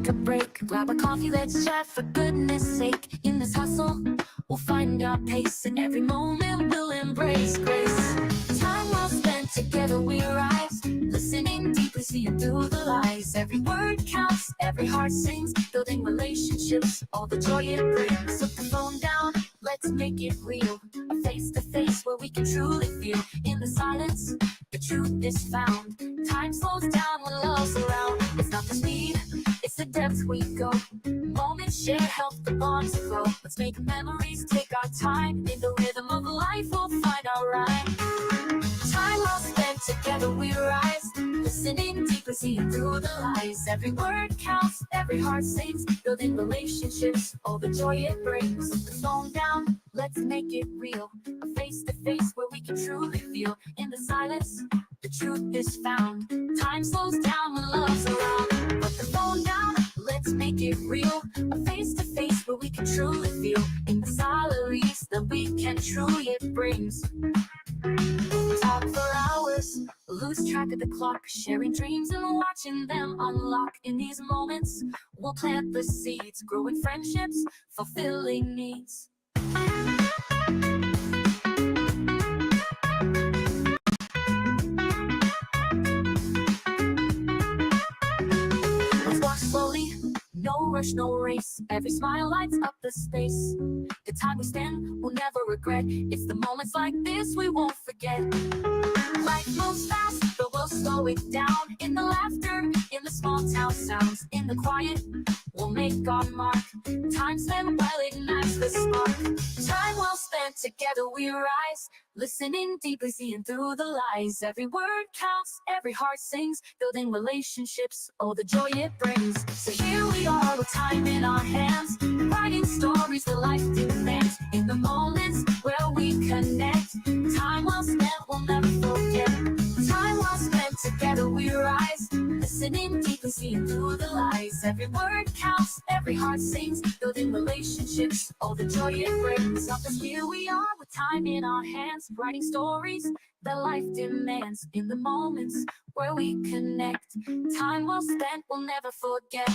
take a break, grab a coffee, let's chat for goodness sake. In this hustle, we'll find our pace, and every moment we'll embrace grace. Time well spent together we rise, listening deeply, seeing through the lies. Every word counts, every heart sings, building relationships, all the joy it brings. Put the phone down, let's make it real, a face-to-face where we can truly feel. In the silence, the truth is found. Time slows down when love's around. It's not the speed, it's the depth we go. Moments share, help the bonds grow. Let's make memories, take our time. In the rhythm of life, we'll find our rhyme. Time well spent together we rise, listening deeply, seeing through the lies. Every word counts, every heart sings, building relationships, all the joy it brings. Put the phone down, let's make it real, a face-to-face where we can truly feel. In the silence, the truth is found. Time slows down when love's around. Put the phone down, let's make it real, a face-to-face where we can truly feel. In the salaries that we can truly it brings. Talk for hours, lose track of the clock, sharing dreams and watching them unlock. In these moments, we'll plant the seeds, growing friendships, fulfilling needs. Let's walk slowly, no rush, no race. Every smile lights up the space. The time we spend, we'll never regret. It's the moments like this we won't forget. Life moves fast, but we'll slow it down. In the laughter, in the small town sounds, in the quiet, we'll make our mark. Time spent well ignites the spark. Time well spent together we rise, listening deeply, seeing through the lies. Every word counts, every heart sings, building relationships, all the joy it brings. So here we are with time in our hands, writing stories that life demands. In the moments where we connect, time well spent we'll never forget. Time well spent together we rise, listening deeply, seeing through the lies. Every word counts, every heart sings, building relationships, all the joy it brings. Up as here we are with time in our hands, writing stories that life demands. In the moments where we connect, time well spent we'll never forget.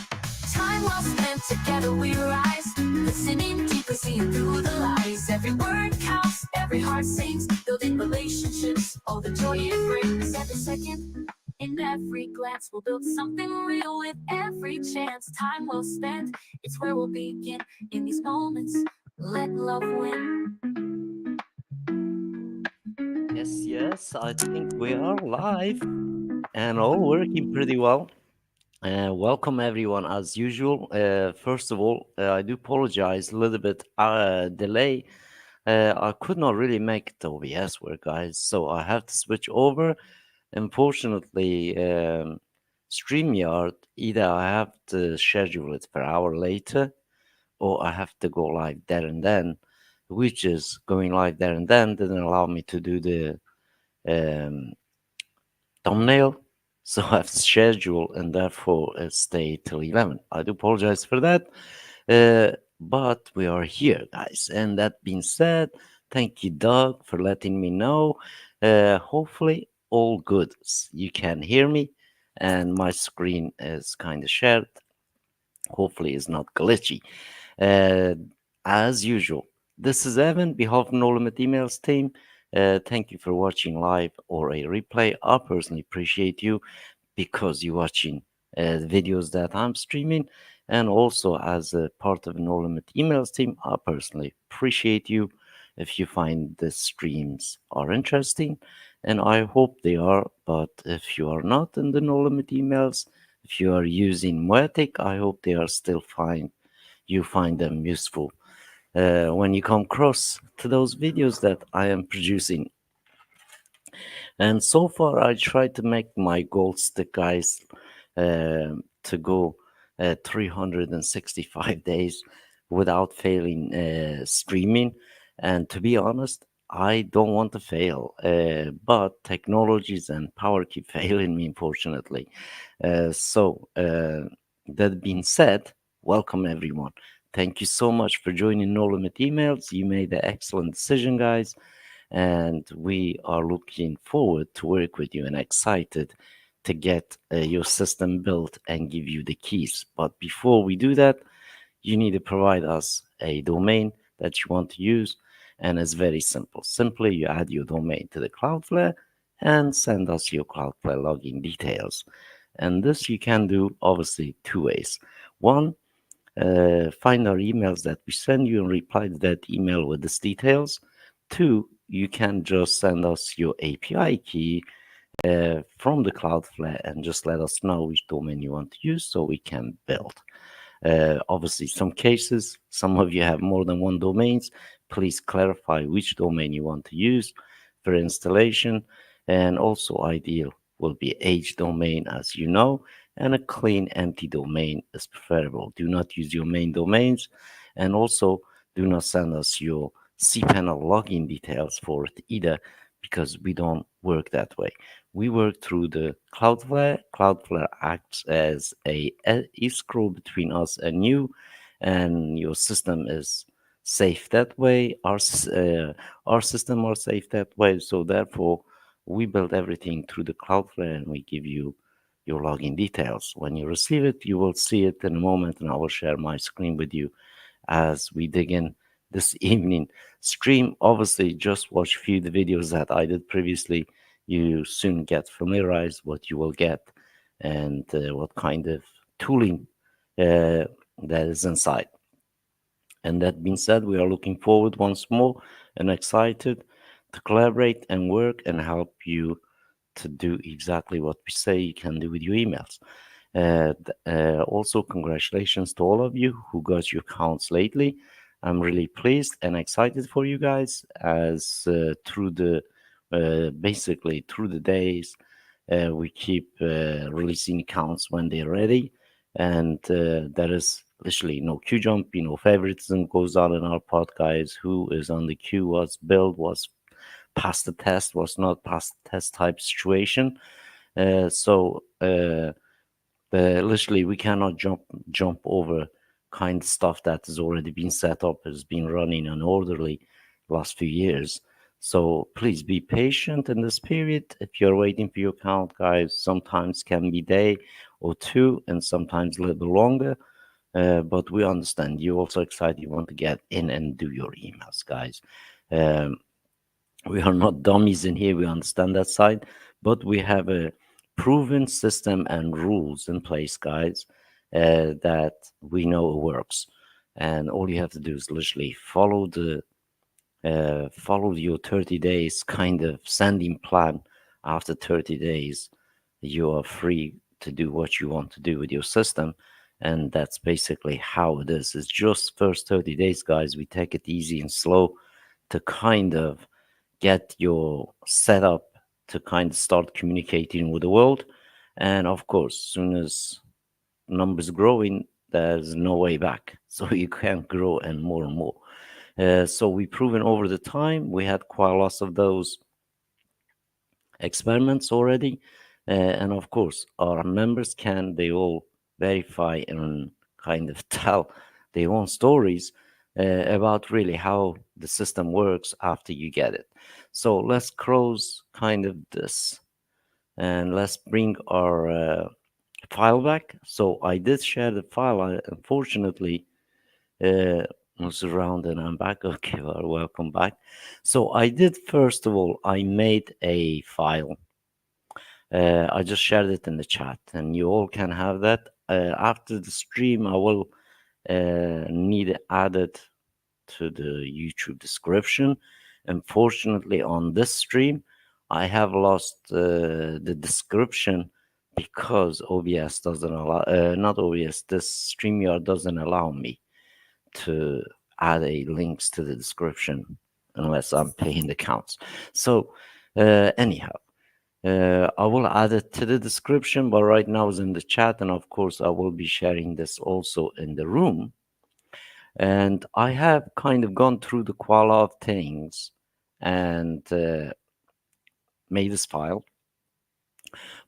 Time well spent together we rise, listening deeply, seeing through the lies. Every word counts, every heart sings, building relationships, all the joy it brings. Every second, in every glance, we'll build something real with every chance. Time well spent, it's where we'll begin. In these moments, let love win. Yes, I think we are live and all working pretty well. Welcome everyone as usual. First of all, I do apologize a little bit delay. I could not really make the OBS work, guys, so I have to switch over. Unfortunately, StreamYard, either I have to schedule it for an hour later or I have to go live there and then, which is going live there and then didn't allow me to do the um, thumbnail. So I've scheduled and therefore stay till 11. I do apologize for that. But we are here, guys. And that being said, thank you, Doug, for letting me know. Hopefully, all good. You can hear me, and my screen is kind of shared. Hopefully, it's not glitchy. Uh, as usual, this is Evan, behalf of No Limit Emails team. Thank you for watching live or a replay. I personally appreciate you because you're watching the videos that I'm streaming. And also, as a part of No Limit Emails team, I personally appreciate you if you find the streams are interesting. And I hope they are. But if you are not in the No Limit Emails, if you are using Moetic, I hope they are still fine. You find them useful when you come across to those videos that I am producing. And so far, I tried to make my goal stick, guys, to go 365 days without failing streaming. And to be honest, I don't want to fail, but technologies and power keep failing me, unfortunately. That being said, welcome everyone. Thank you so much for joining No Limit Emails. You made an excellent decision, guys, and we are looking forward to work with you and excited to get your system built and give you the keys. But before we do that, you need to provide us a domain that you want to use. And it's very simple. Simply, you add your domain to the Cloudflare and send us your Cloudflare login details. And this you can do obviously two ways. One, find our emails that we send you and reply to that email with these details. Two, you can just send us your API key from the Cloudflare and just let us know which domain you want to use so we can build. Obviously, some cases, some of you have more than one domains. Please clarify which domain you want to use for installation. And also ideal will be H domain, as you know, and a clean empty domain is preferable. Do not use your main domains, and also do not send us your cPanel login details for it either, because we don't work that way. We work through the Cloudflare. Cloudflare acts as a escrow between us and you, and your system is safe that way. Our system are safe that way. So therefore, we build everything through the Cloudflare, and we give you your login details. When you receive it, you will see it in a moment, and I will share my screen with you as we dig in this evening stream. Obviously, just watch a few of the videos that I did previously. You soon get familiarized what you will get and what kind of tooling that is inside. And that being said, we are looking forward once more and excited to collaborate and work and help you to do exactly what we say you can do with your emails. Also, congratulations to all of you who got your accounts lately. I'm really pleased and excited for you guys as through the basically through the days we keep releasing accounts when they're ready, and there is literally no queue jumping, no favoritism goes on in our pod, guys. Who is on the queue, was built, was past the test, was not past the test type situation. Literally we cannot jump over kind of stuff that has already been set up, has been running and orderly last few years. So please be patient in this period. If you're waiting for your account, guys, sometimes can be day or two, and sometimes a little longer. But we understand you're also excited. You want to get in and do your emails, guys. Um, we are not dummies in here. We understand that side, but we have a proven system and rules in place, guys, that we know works. And all you have to do is literally follow your 30 days kind of sending plan. After 30 days, you are free to do what you want to do with your system. And that's basically how it is. It's just first 30 days, guys. We take it easy and slow to kind of get your setup to kind of start communicating with the world. And of course, soon as numbers growing, there's no way back. So you can grow and more. So we've proven over the time. We had quite a lot of those experiments already. And of course, our members they all verify and kind of tell their own stories about really how the system works after you get it. So let's close kind of this and let's bring our file back. So I did share the file. Unfortunately, was around and I'm back. Okay, well, welcome back. So I did, first of all, I made a file. I just shared it in the chat, and you all can have that. After the stream, I will need it added to the YouTube description. Unfortunately, on this stream, I have lost the description because OBS doesn't allow, not OBS, this StreamYard doesn't allow me to add a links to the description unless I'm paying the accounts. So anyhow, I will add it to the description, but right now it's in the chat, and of course I will be sharing this also in the room. And I have kind of gone through the qual of things and made this file.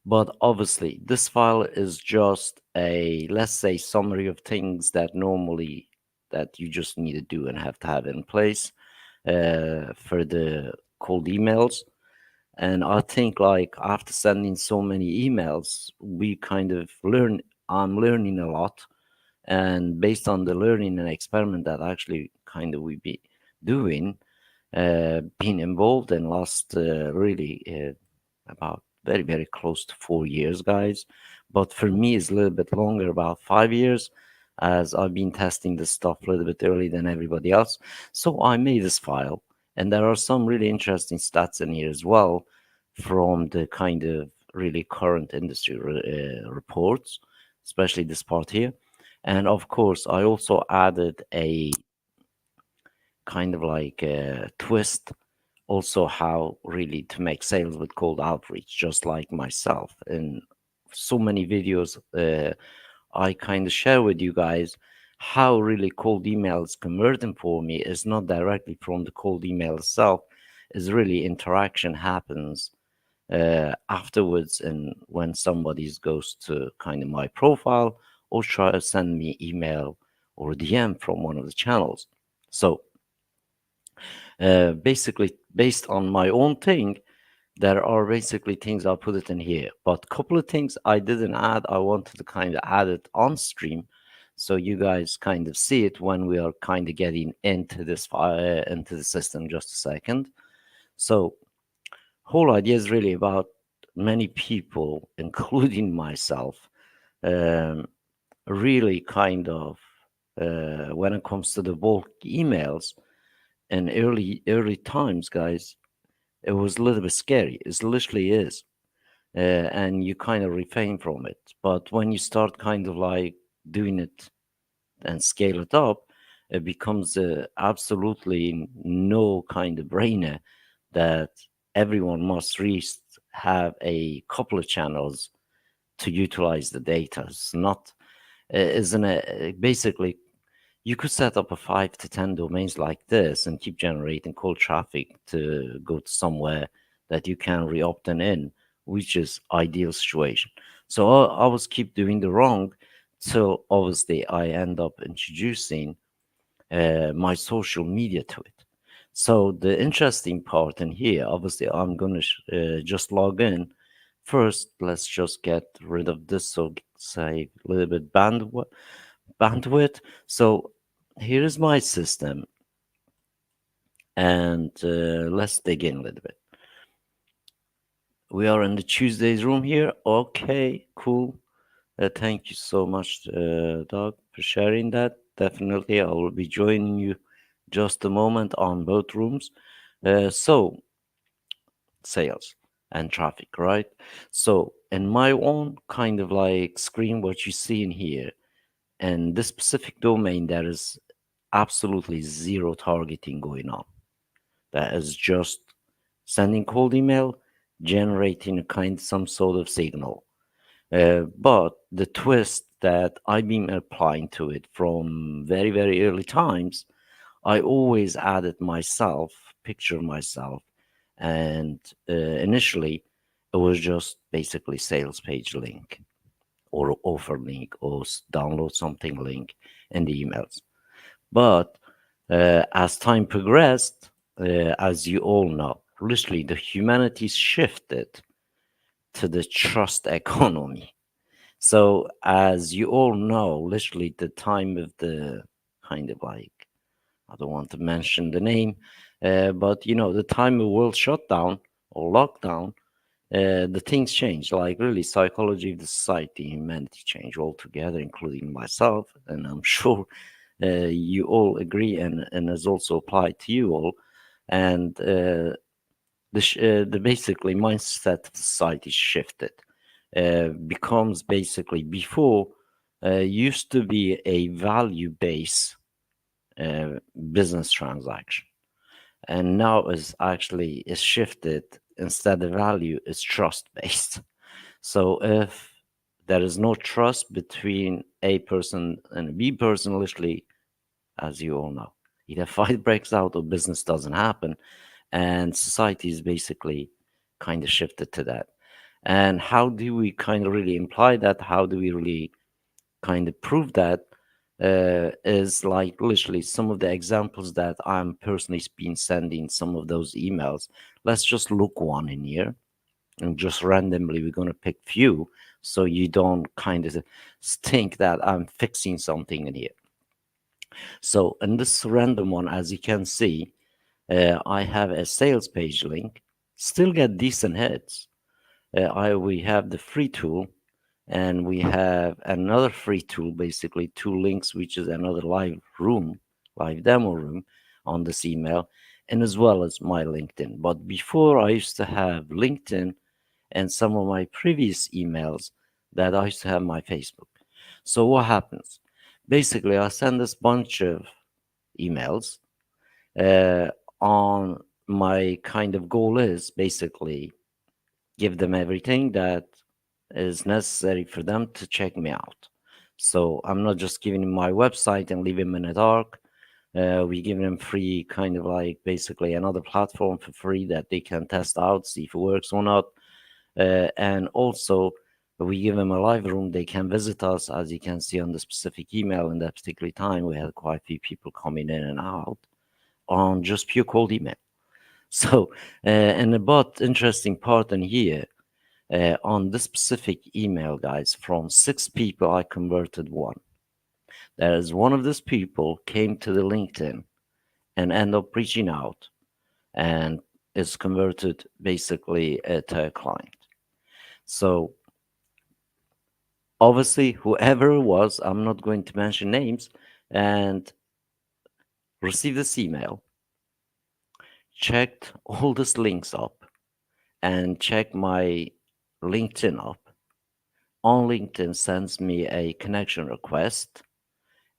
But obviously, this file is just a, let's say, summary of things that normally that you just need to do and have to have in place for the cold emails. And I think like after sending so many emails, we kind of learn. I'm learning a lot, and based on the learning and experiment that actually kind of we be doing, been involved in last really about very close to 4 years, guys. But for me, it's a little bit longer, about 5 years, as I've been testing this stuff a little bit early than everybody else. So I made this file, and there are some really interesting stats in here as well from the kind of really current industry reports, especially this part here. And of course, I also added a kind of like a twist, also how really to make sales with cold outreach, just like myself. In so many videos, I kind of share with you guys how really cold emails converting for me is not directly from the cold email itself, is really interaction happens afterwards, and when somebody goes to kind of my profile or try to send me email or DM from one of the channels. So basically, based on my own thing, there are basically things I put it in here, but a couple of things I didn't add. I wanted to kind of add it on stream, so you guys kind of see it when we are kind of getting into this into the system. Just a second. So whole idea is really about many people, including myself, um, really kind of when it comes to the bulk emails in early times, guys, it was a little bit scary. It literally is, and you kind of refrain from it. But when you start kind of like doing it and scale it up, it becomes absolutely no kind of brainer that everyone must have a couple of channels to utilize the data. It's not, isn't it? Basically, you could set up a 5 to 10 domains like this and keep generating cold traffic to go to somewhere that you can re-opt in, which is ideal situation. So I was keep doing the wrong till obviously I end up introducing my social media to it. So the interesting part in here, obviously, I'm gonna just log in. First, let's just get rid of this, so say a little bit bandwidth. So here is my system, and let's dig in a little bit. We are in the Tuesdays room here. Okay, cool. Thank you so much, Doug, for sharing that. Definitely, I will be joining you just a moment on both rooms. So, sales and traffic, right? So, in my own kind of like screen, what you see in here, and this specific domain, there is absolutely zero targeting going on. That is just sending cold email, generating a kind some sort of signal. But the twist that I've been applying to it from very early times, I always added myself, picture myself, and initially it was just basically sales page link or offer link or download something link in the emails. But as time progressed, as you all know, literally the humanities shifted to the trust economy. So, as you all know, literally the time of the kind of like, I don't want to mention the name, but you know, the time of world shutdown or lockdown, the things change. Like really, psychology of the society, humanity change altogether, including myself, and I'm sure you all agree, and is also applied to you all. And the basically mindset of society shifted. Becomes basically before used to be a value based uh, business transaction, and now is shifted. Instead of value is trust based. So if there is no trust between a person and a B person, literally, as you all know, either fight breaks out or business doesn't happen, and society is basically kind of shifted to that. And how do we kind of really imply that? How do we really kind of prove that? is like literally some of the examples that I'm personally been sending some of those emails. Let's just look one in here and just randomly we're going to pick few so you don't kind of think that I'm fixing something in here. So in this random one, as you can see, I have a sales page link, still get decent hits. We have the free tool, and we have another free tool, basically two links, which is another live demo room on this email, and as well as my LinkedIn. But before I used to have LinkedIn and some of my previous emails that I used to have my Facebook. So what happens? Basically, I send this bunch of emails uh, on my kind of goal is basically give them everything that is necessary for them to check me out. So I'm not just giving them my website and leave them in the dark. We give them free, kind of like basically another platform for free that they can test out, see if it works or not. And also, we give them a live room. They can visit us, as you can see on the specific email. In that particular time, we had quite a few people coming in and out on just pure cold email. So, and about interesting part in here, on this specific email, guys, from 6 people, I converted one. That is, one of these people came to the LinkedIn and end up reaching out and is converted basically to a client. So obviously, whoever it was, I'm not going to mention names, and received this email, checked all these links up, and checked my LinkedIn up. On LinkedIn sends me a connection request,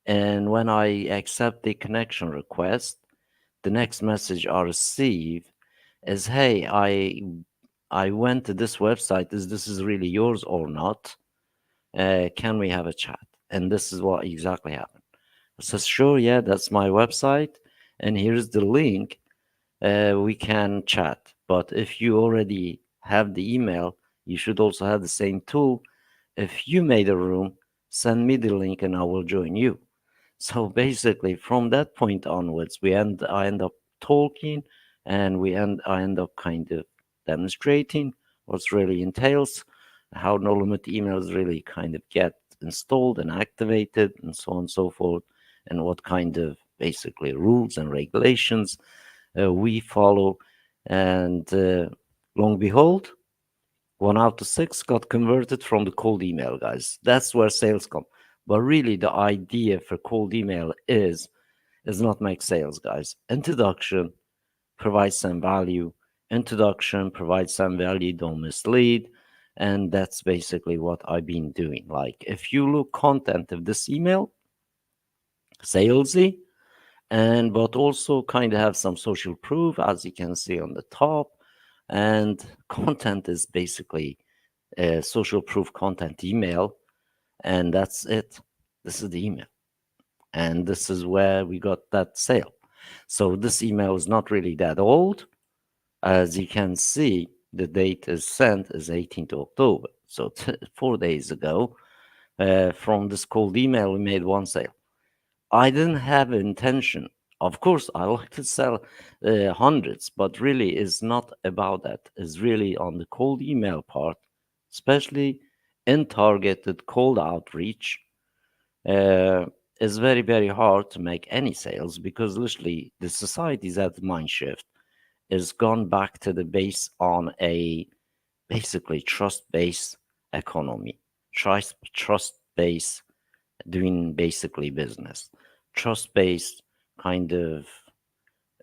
and when I accept the connection request, the next message I receive is, "Hey, I went to this website. Is this is really yours or not? Can we have a chat?" And this is what exactly happened. I said, "Sure, yeah, that's my website, and here's the link. We can chat. But if you already have the email, you should also have the same tool. If you made a room, send me the link and I will join you." So basically, from that point onwards, I end up talking, and I end up kind of demonstrating what's really entails, how No Limit emails really kind of get installed and activated, and so on and so forth, and what kind of basically rules and regulations we follow. And long behold, 1 out of 6 got converted from the cold email, guys. That's where sales come. But really, the idea for cold email is not make sales, guys. Introduction, provide some value. Introduction, provide some value, don't mislead. And that's basically what I've been doing. Like, if you look content of this email, salesy, and but also kind of have some social proof, as you can see on the top. And content is basically social proof content email, and that's it. This is the email, and this is where we got that sale. So this email is not really that old. As you can see, the date is sent is 18th October. So 4 days ago, from this cold email, we made one sale. I didn't have intention. Of course, I like to sell hundreds, but really, it's not about that. It's really on the cold email part, especially in targeted cold outreach. Uh, it's very, very hard to make any sales because literally the society's at the mind shift is gone back to the base on a basically trust-based economy, trust-based doing basically business, trust-based kind of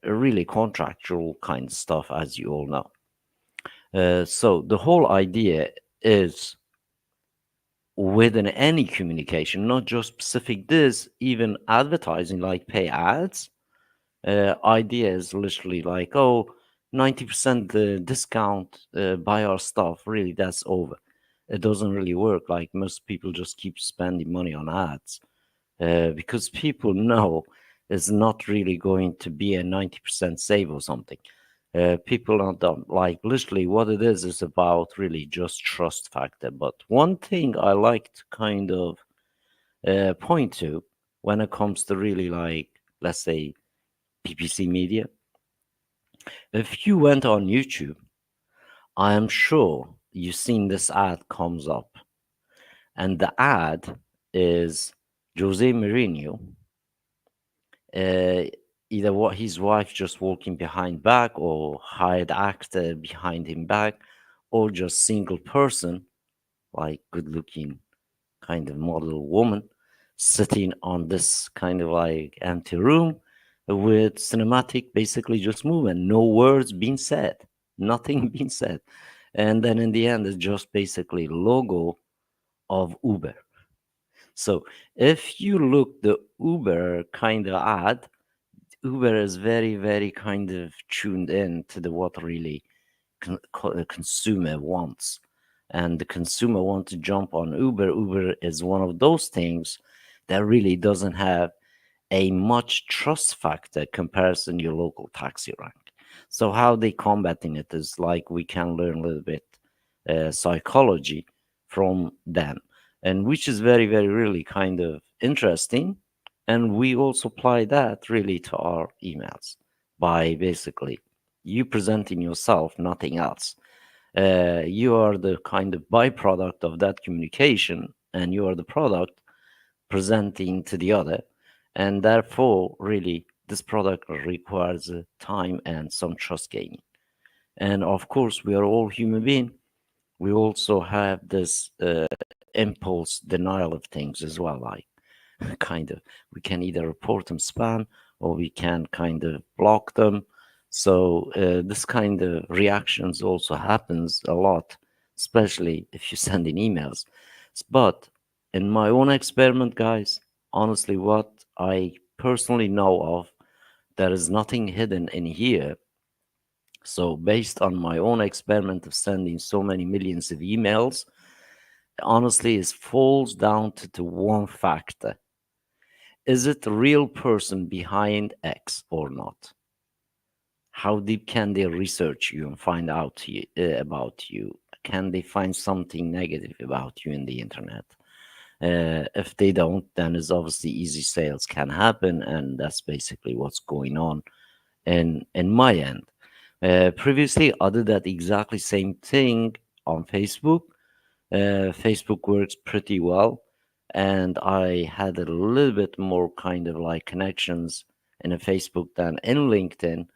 really contractual kind of stuff, as you all know. So the whole idea is within any communication, not just specific this, even advertising like pay ads. Idea is literally like, oh, 90% the discount, buy our stuff. Really, that's over. It doesn't really work. Like most people just keep spending money on ads because people know it's not really going to be a 90% save or something. People are dumb. Like literally, what it is about really just trust factor. But one thing I like to kind of point to when it comes to really like, let's say, PPC media. If you went on YouTube, I am sure you've seen this ad comes up, and the ad is Jose Mourinho, uh, either what his wife just walking behind back, or hired actor behind him back, or just single person, like good looking kind of model woman, sitting on this kind of like empty room with cinematic basically just movement, no words being said, nothing being said. And then in the end, it's just basically logo of Uber. So if you look the Uber kind of ad, Uber is very, very kind of tuned in to the what really the consumer wants. And the consumer wants to jump on Uber. Uber is one of those things that really doesn't have a much trust factor comparison your local taxi rank. So how they combating it is like we can learn a little bit psychology from them, and which is very, very really kind of interesting. And we also apply that really to our emails by basically you presenting yourself, nothing else. You are the kind of byproduct of that communication, and you are the product presenting to the other. And therefore, really, this product requires time and some trust gaining. And of course, we are all human beings. We also have this impulse denial of things as well, like kind of we can either report them spam or we can kind of block them. So this kind of reactions also happens a lot, especially if you send in emails. But in my own experiment, guys, honestly, what I personally know of, there is nothing hidden in here. So based on my own experiment of sending so many millions of emails, honestly, it falls down to one factor. Is it a real person behind X or not? How deep can they research you and find out about you? Can they find something negative about you in the internet? If they don't, then it's obviously easy sales can happen, and that's basically what's going on in my end. Previously, I did that exactly same thing on Facebook. Facebook works pretty well, and I had a little bit more kind of like connections in a Facebook than in LinkedIn.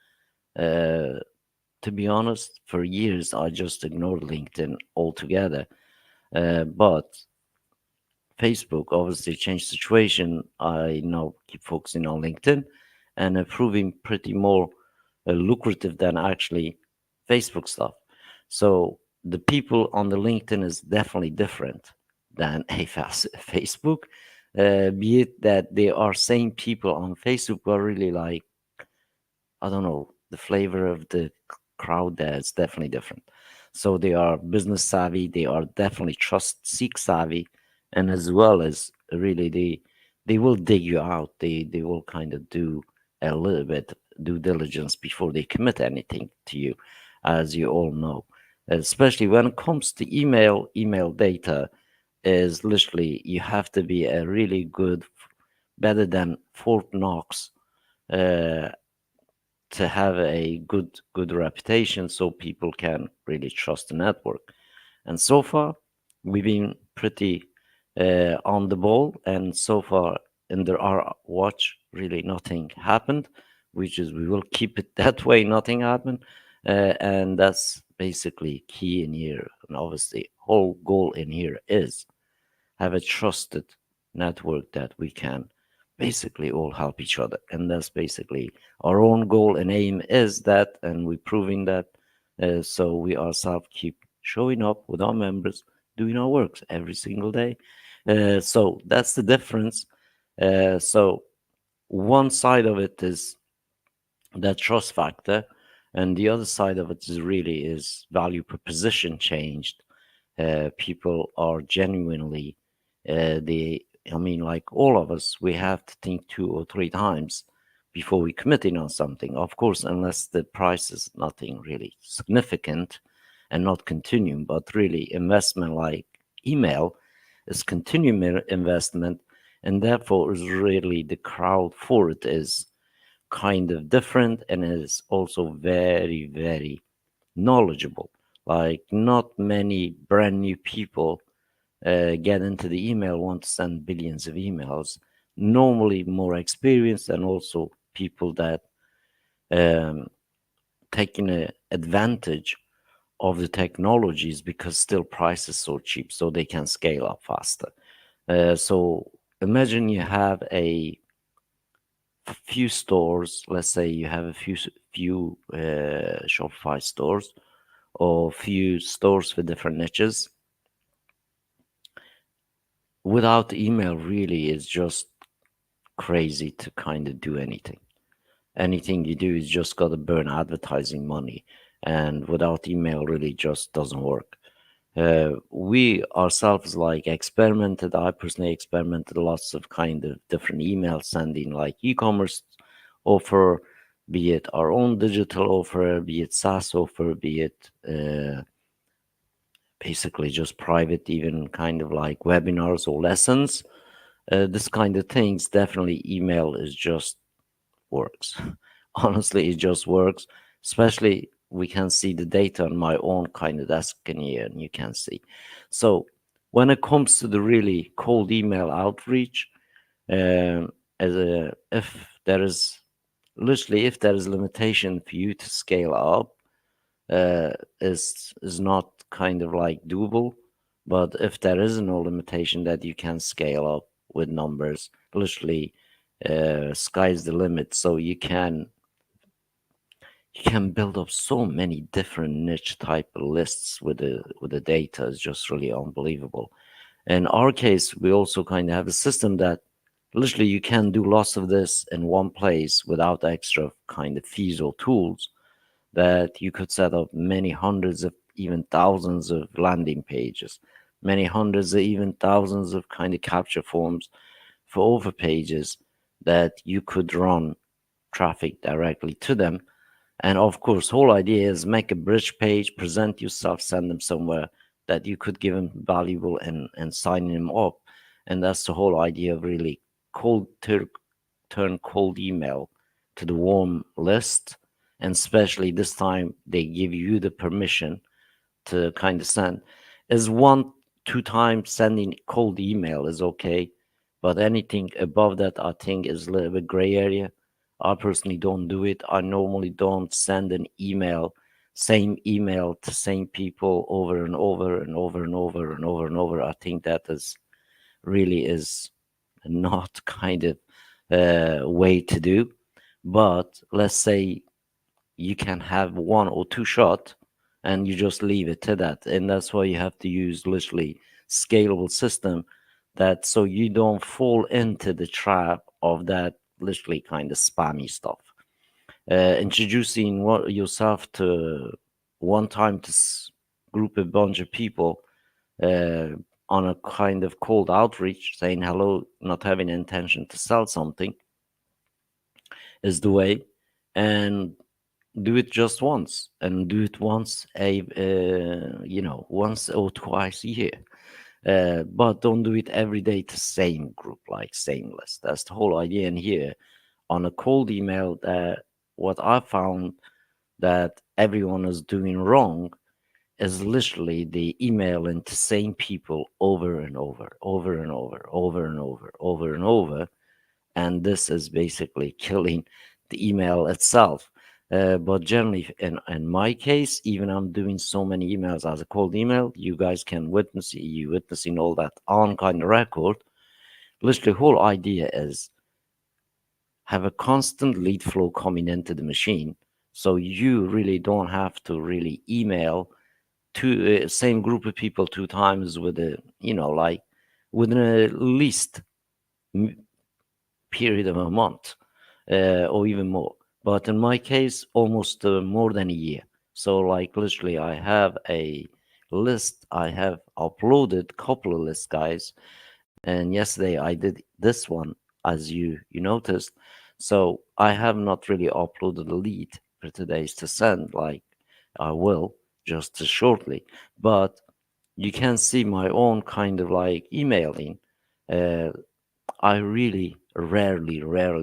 Uh, to be honest, for years I just ignored LinkedIn altogether. But Facebook obviously changed situation. I now keep focusing on LinkedIn, and proving pretty more lucrative than actually Facebook stuff. So the people on the LinkedIn is definitely different than a Facebook. Be it that they are same people on Facebook who are really like, I don't know, the flavor of the crowd there is definitely different. So they are business savvy, they are definitely trust seek savvy, and as well as really they will dig you out. They will kind of do a little bit due diligence before they commit anything to you, as you all know. Especially when it comes to email data is literally you have to be a really good, better than Fort Knox, uh, to have a good reputation so people can really trust the network. And so far we've been pretty on the ball, and so far under our watch really nothing happened, which is we will keep it that way, nothing happened. And that's basically key in here, and obviously whole goal in here is have a trusted network that we can basically all help each other. And that's basically our own goal and aim is that, and we're proving that. So we ourselves keep showing up with our members, doing our works every single day. So that's the difference. So one side of it is that trust factor, and the other side of it is really is value proposition changed. People are genuinely they I mean, like all of us, we have to think two or three times before we committing on something. Of course, unless the price is nothing really significant and not continuing, but really investment like email is continuing investment, and therefore is really the crowd for it is kind of different and is also very, very knowledgeable. Like, not many brand new people get into the email, want to send billions of emails. Normally, more experienced and also people that um, taking advantage of the technologies because still price is so cheap, so they can scale up faster. So imagine you have a few stores. Let's say you have a few Shopify stores or few stores for different niches. Without email, really is just crazy to kind of do anything. Anything you do is just got to burn advertising money, and without email, really just doesn't work. We ourselves like experimented. I personally experimented lots of kind of different email sending, like e-commerce offer, be it our own digital offer, be it SaaS offer, be it basically just private, even kind of like webinars or lessons. This kind of things, definitely email is just works. Honestly, it just works. Especially we can see the data on my own kind of desk in here, and you can see. So when it comes to the really cold email outreach, as a if there is literally if there is limitation for you to scale up, uh, is not kind of like doable. But if there is no limitation that you can scale up with numbers, literally, sky's the limit. So you can build up so many different niche type of lists with the data. Is just really unbelievable. In our case, we also kind of have a system that literally you can do lots of this in one place without extra kind of fees or tools, that you could set up many hundreds of even thousands of landing pages, many hundreds of even thousands of kind of capture forms for over pages that you could run traffic directly to them. And of course, whole idea is make a bridge page, present yourself, send them somewhere that you could give them valuable and signing them up. And that's the whole idea of really turn cold email to the warm list. And especially this time, they give you the permission to kind of send. Is one, two times sending cold email is okay, but anything above that, I think, is a little bit gray area. I personally don't do it. I normally don't send an email, same email to same people over and over and over and over and over and over. I think that is really is not kind of way to do. But let's say you can have one or two shot and you just leave it to that. And that's why you have to use literally scalable system, that so you don't fall into the trap of that literally kind of spammy stuff. Introducing yourself to one time to group a bunch of people uh, on a kind of cold outreach, saying hello, not having intention to sell something, is the way. And do it just once, and do it once once or twice a year. But don't do it every day to same group, like same list. That's the whole idea in here. On a cold email, that what I found that everyone is doing wrong is literally the email into same people over and over, over and over, over and over, over and over. And this is basically killing the email itself. But generally, in my case, even I'm doing so many emails as a cold email, you guys can witness, you witnessing all that on kind of record. Literally, the whole idea is have a constant lead flow coming into the machine, so you really don't have to really email two same group of people two times with a like within at least period of a month, or even more. But in my case, almost more than a year. So, like, literally, I have a list. I have uploaded a couple of lists, guys. And yesterday I did this one, as you noticed. So I have not really uploaded a lead for today's to send. Like, I will just shortly. But you can see my own kind of like emailing. Uh, I really rarely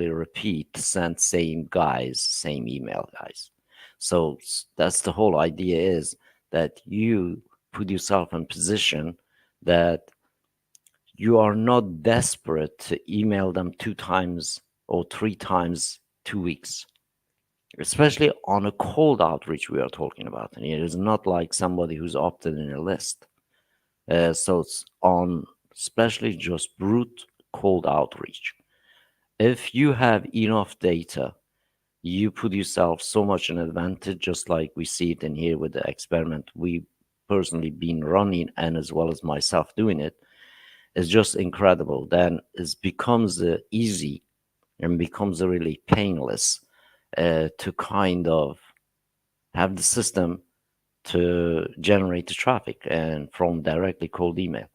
repeat send same guys, same email guys. So that's the whole idea is that you put yourself in position that you are not desperate to email them 2 times or 3 times 2 weeks, especially on a cold outreach we are talking about. And it is not like somebody who's opted in a list. So it's on especially just brute cold outreach. If you have enough data, you put yourself so much an advantage, just like we see it in here with the experiment we personally been running and as well as myself doing it. It's just incredible. Then it becomes easy and becomes really painless to kind of have the system to generate the traffic and from directly cold email.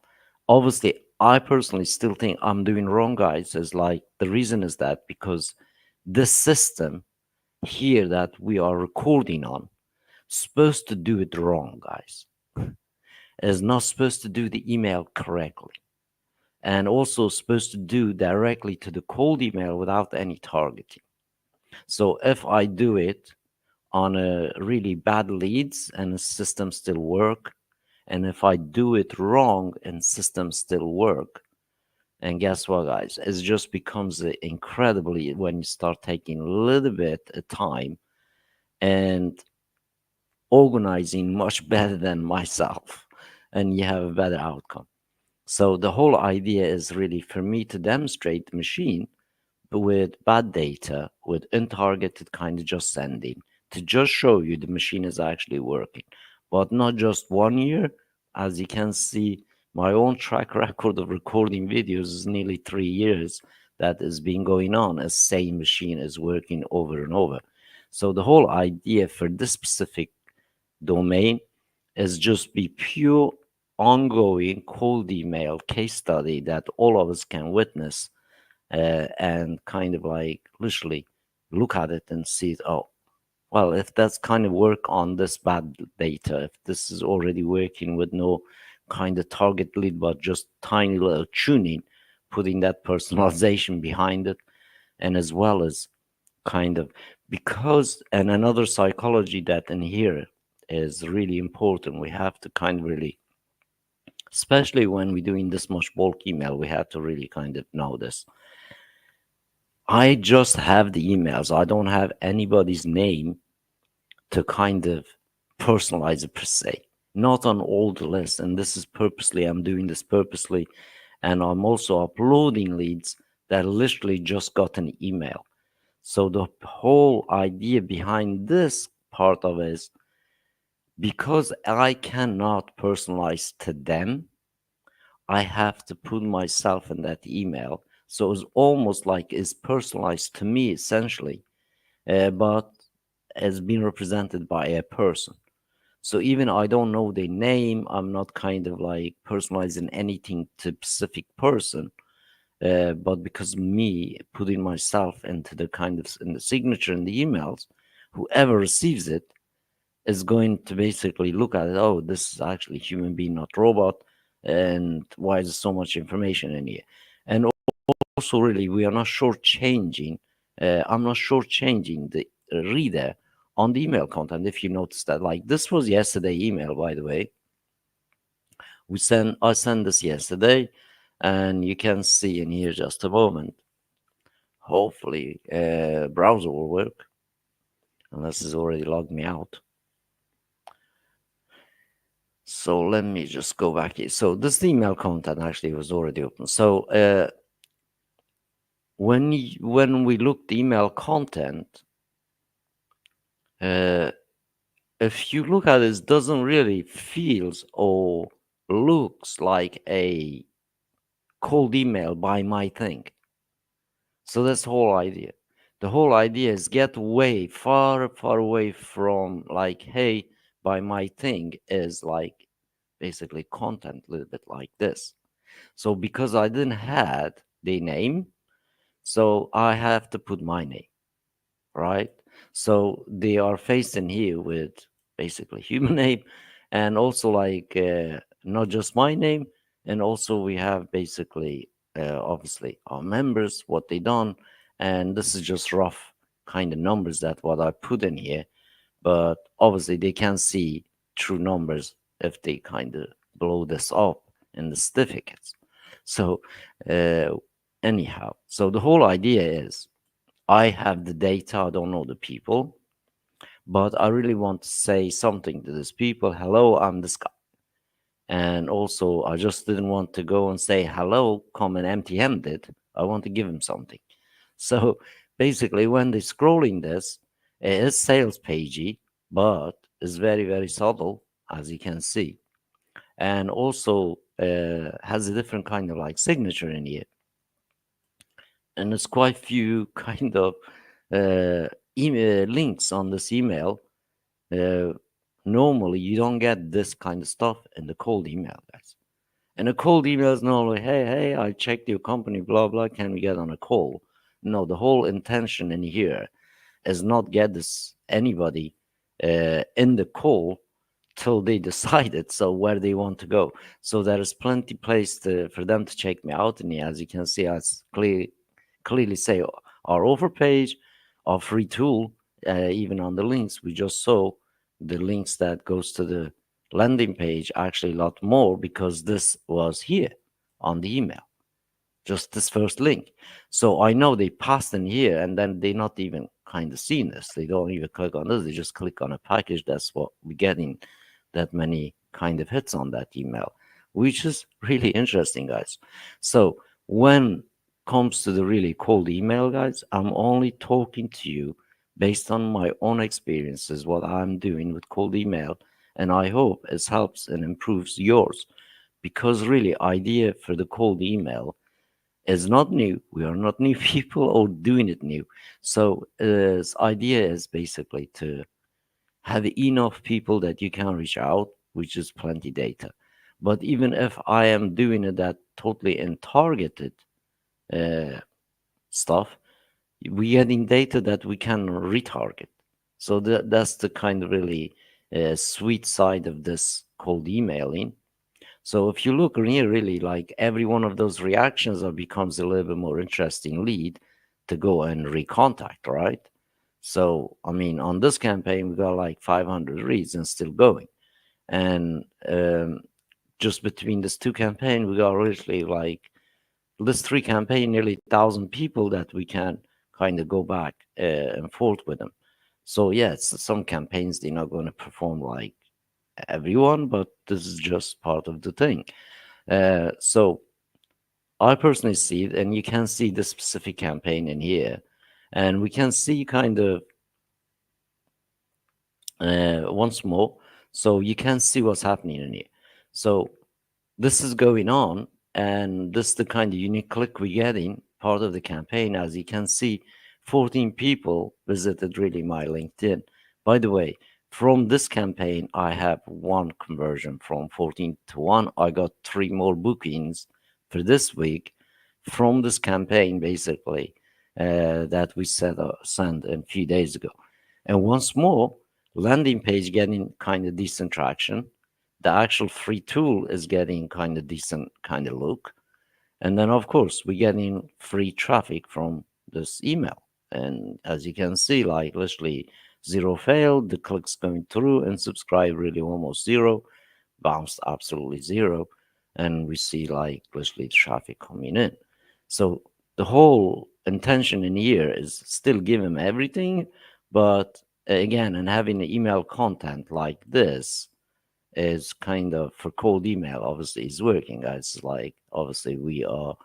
Obviously, I personally still think I'm doing wrong, guys. Is like the reason is that because this system here that we are recording on supposed to do it wrong, guys. Is not supposed to do the email correctly, and also supposed to do directly to the cold email without any targeting. So if I do it on a really bad leads and the system still work, and if I do it wrong and systems still work, and guess what, guys? It just becomes incredibly when you start taking a little bit of time and organizing much better than myself, and you have a better outcome. So the whole idea is really for me to demonstrate the machine with bad data, with untargeted kind of just sending, to just show you the machine is actually working. But not just 1 year. As you can see, my own track record of recording videos is nearly 3 years that has been going on as same machine is working over and over. So the whole idea for this specific domain is just be pure ongoing cold email case study that all of us can witness and kind of like literally look at it and see, oh, well, if that's kind of work on this bad data, if this is already working with no kind of target lead, but just tiny little tuning, putting that personalization behind it, and as well as kind of because, and another psychology that in here is really important, we have to kind of really, especially when we're doing this much bulk email, we have to really kind of know this. I just have the emails. I don't have anybody's name to kind of personalize it per se. Not on all the lists. And this is purposely, I'm doing this purposely. And I'm also uploading leads that literally just got an email. So the whole idea behind this part of it is because I cannot personalize to them, I have to put myself in that email. So it's almost like it's personalized to me essentially, but has been represented by a person. So even I don't know their name, I'm not kind of like personalizing anything to specific person. But because me putting myself into the kind of in the signature in the emails, whoever receives it is going to basically look at it. Oh, this is actually human being, not robot. And why is there so much information in here? And also, really, we are not shortchanging. I'm not shortchanging the reader on the email content. If you notice that, like this was yesterday email, by the way. I sent this yesterday, and you can see in here just a moment. Hopefully, browser will work, unless it's already logged me out. So let me just go back here. So this email content actually was already open. So when we look the email content, if you look at it, it doesn't really feels or looks like a cold email by my thing. So that's the whole idea. The whole idea is get away, far away from like, hey, by my thing is like basically content a little bit like this. So because I didn't had the name, so I have to put my name, right? So they are facing here with basically human name and also like not just my name, and also we have basically obviously our members, what they done, and this is just rough kind of numbers that what I put in here, but obviously they can see true numbers if they kind of blow this up in the certificates. So uh, anyhow, so the whole idea is I have the data, I don't know the people, but I really want to say something to these people. Hello, I'm this guy. And also, I just didn't want to go and say hello, come and empty handed. I want to give him something. So basically, when they're scrolling this, it is sales pagey, but it's very, very subtle, as you can see. And also has a different kind of like signature in here. And there's quite few kind of email links on this email. Uh, Normally, you don't get this kind of stuff in the cold email, guys. And a cold email is normally, hey, I checked your company, blah, blah, can we get on a call? No, the whole intention in here is not get this anybody in the call till they decided so where they want to go. So there is plenty place for them to check me out. And as you can see, I clearly say our offer page, our free tool, even on the links we just saw, the links that goes to the landing page actually a lot more because this was here on the email, just this first link. So I know they passed in here and then they not even kind of seen this. They don't even click on this. They just click on a package. That's what we're getting that many kind of hits on that email, which is really interesting, guys. So when comes to the really cold email, guys, I'm only talking to you based on my own experiences, what I'm doing with cold email, and I hope it helps and improves yours. Because really, idea for the cold email is not new. We are not new people or doing it new. So this idea is basically to have enough people that you can reach out, which is plenty data. But even if I am doing it that totally in targeted uh, stuff, we getting data that we can retarget. So that's the kind of really sweet side of this cold emailing. So if you look here, really, like every one of those reactions becomes a little bit more interesting lead to go and recontact, right? So I mean, on this campaign, we got like 500 reads and still going. And just between these two campaigns, we got literally like this three campaign, nearly 1,000 people that we can kind of go back and forth with them. So yes, some campaigns they're not going to perform like everyone, but this is just part of the thing. So I personally see it, and you can see the specific campaign in here, and we can see kind of once more, so you can see what's happening in here. So this is going on, and this is the kind of unique click we're getting part of the campaign. As you can see, 14 people visited really my LinkedIn. By the way, from this campaign, I have one conversion from 14 to 1. I got 3 more bookings for this week from this campaign, basically, that we sent a few days ago. And once more, landing page getting kind of decent traction. The actual free tool is getting kind of decent kind of look. And then, of course, we're getting free traffic from this email. And as you can see, like literally zero failed, the clicks going through, and subscribe really almost zero, bounced absolutely zero. And we see like literally traffic coming in. So the whole intention in here is still give them everything, but again, and having the email content like this is kind of for cold email, obviously is working, guys. Like obviously we are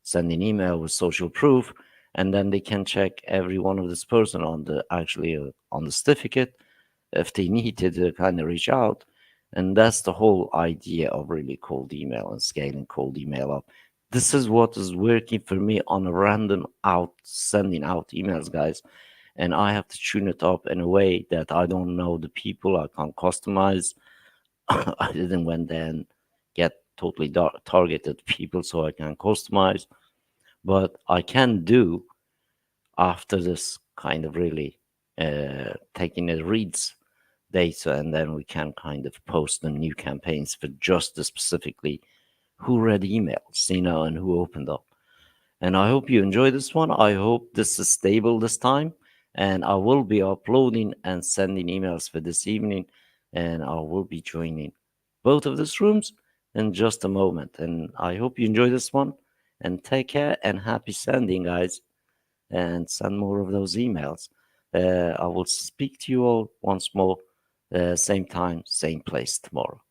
sending email with social proof, and then they can check every one of this person on the actually on the certificate if they needed to kind of reach out. And that's the whole idea of really cold email and scaling cold email up. This is what is working for me on a random out sending out emails, guys. And I have to tune it up in a way that I don't know the people. I can't customize. I didn't went there and get totally targeted people so I can customize. But I can do after this kind of really taking the reads data, and then we can kind of post the new campaigns for just the specifically who read emails, and who opened up. And I hope you enjoy this one. I hope this is stable this time. And I will be uploading and sending emails for this evening. And I will be joining both of these rooms in just a moment. And I hope you enjoy this one. And take care and happy sending, guys. And send more of those emails. I will speak to you all once more, same time, same place tomorrow.